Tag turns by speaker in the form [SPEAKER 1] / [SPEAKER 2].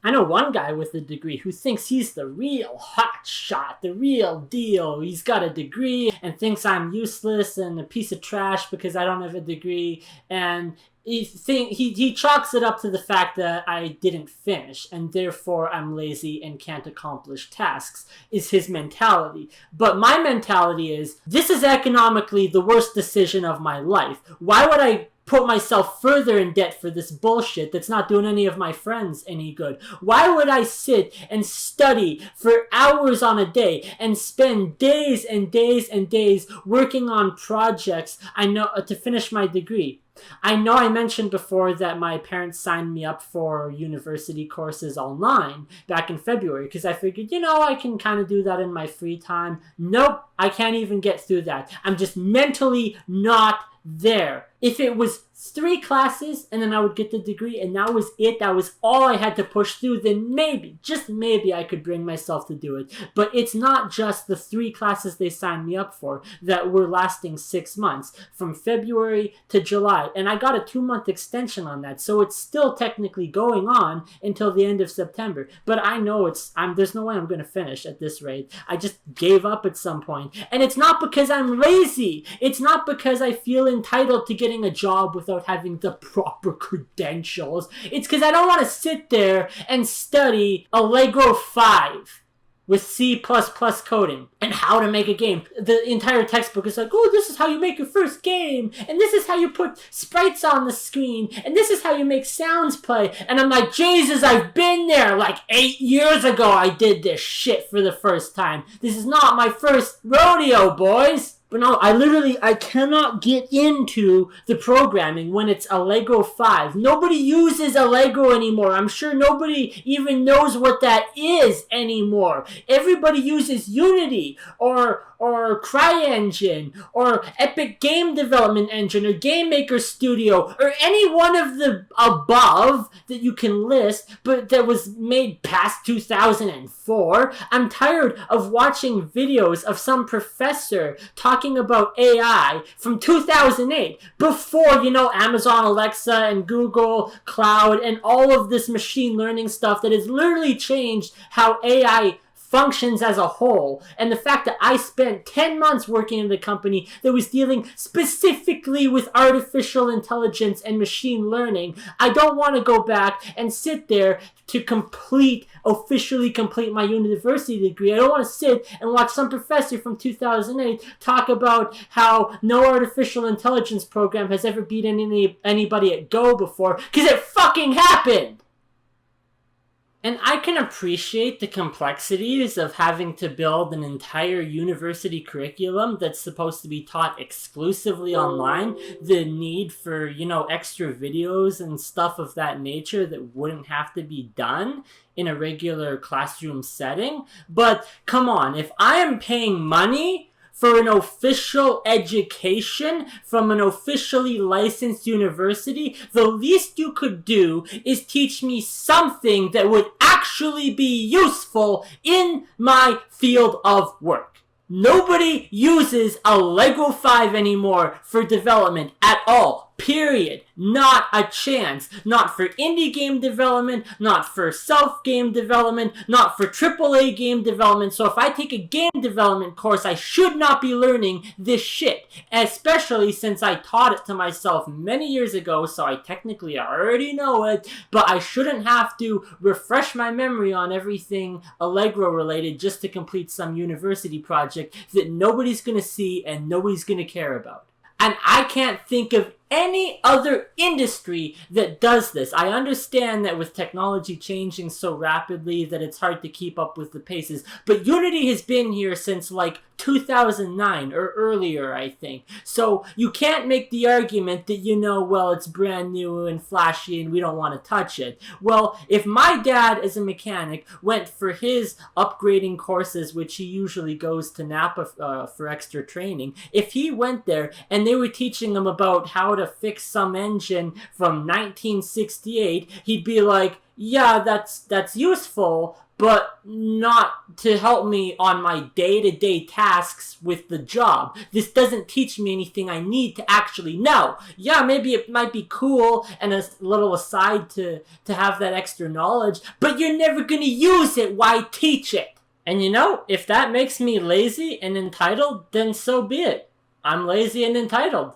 [SPEAKER 1] I know one guy with a degree who thinks he's the real hot shot, the real deal. He's got a degree and thinks I'm useless and a piece of trash because I don't have a degree. And he chalks it up to the fact that I didn't finish and therefore I'm lazy and can't accomplish tasks, is his mentality. But my mentality is, this is economically the worst decision of my life. Why would I put myself further in debt for this bullshit that's not doing any of my friends any good? Why would I sit and study for hours on a day and spend days and days and days working on projects I know to finish my degree? I know I mentioned before that my parents signed me up for university courses online back in February because I figured, I can kind of do that in my free time. Nope, I can't even get through that. I'm just mentally not there. If it was 3 classes and then I would get the degree and that was it, that was all I had to push through, then maybe, just maybe, I could bring myself to do it. But it's not just the 3 classes they signed me up for that were lasting 6 months, from February to July. And I got a 2-month extension on that, so it's still technically going on until the end of September. But I know there's no way I'm going to finish at this rate. I just gave up at some point. And it's not because I'm lazy. It's not because I feel entitled to getting a job without having the proper credentials. It's because I don't want to sit there and study Allegro 5 with C++ coding and how to make a game. The entire textbook is like, oh, this is how you make your first game, and this is how you put sprites on the screen, and this is how you make sounds play. And I'm like, Jesus, I've been there. Like 8 years ago I did this shit for the first time. This is not my first rodeo, boys. But no, I cannot get into the programming when it's Allegro 5. Nobody uses Allegro anymore. I'm sure nobody even knows what that is anymore. Everybody uses Unity or CryEngine or Epic Game Development Engine or Game Maker Studio or any one of the above that you can list, but that was made past 2004. I'm tired of watching videos of some professor talking about AI from 2008, before, Amazon Alexa and Google Cloud and all of this machine learning stuff that has literally changed how AI functions as a whole. And the fact that I spent 10 months working in the company that was dealing specifically with artificial intelligence and machine learning, I don't want to go back and sit there to officially complete my university degree. I don't want to sit and watch some professor from 2008 talk about how no artificial intelligence program has ever beaten anybody at Go before, because it fucking happened! And I can appreciate the complexities of having to build an entire university curriculum that's supposed to be taught exclusively online. The need for, extra videos and stuff of that nature that wouldn't have to be done in a regular classroom setting. But come on, if I am paying money for an official education from an officially licensed university, the least you could do is teach me something that would actually be useful in my field of work. Nobody uses Allegro 5 anymore for development at all. Period. Not a chance. Not for indie game development, not for self-game development, not for AAA game development. So if I take a game development course, I should not be learning this shit. Especially since I taught it to myself many years ago, so I technically already know it, but I shouldn't have to refresh my memory on everything Allegro related just to complete some university project that nobody's gonna see and nobody's gonna care about. And I can't think of any other industry that does this. I understand that with technology changing so rapidly that it's hard to keep up with the paces, but Unity has been here since 2009 or earlier, I think. So you can't make the argument that, it's brand new and flashy and we don't want to touch it. Well, if my dad as a mechanic went for his upgrading courses, which he usually goes to Napa for extra training, if he went there and they were teaching him about how to fix some engine from 1968, he'd be like, yeah, that's useful, but not to help me on my day-to-day tasks with the job. This doesn't teach me anything I need to actually know. Yeah, maybe it might be cool and a little aside to have that extra knowledge, but you're never gonna use it. Why teach it? And if that makes me lazy and entitled, then so be it. I'm lazy and entitled.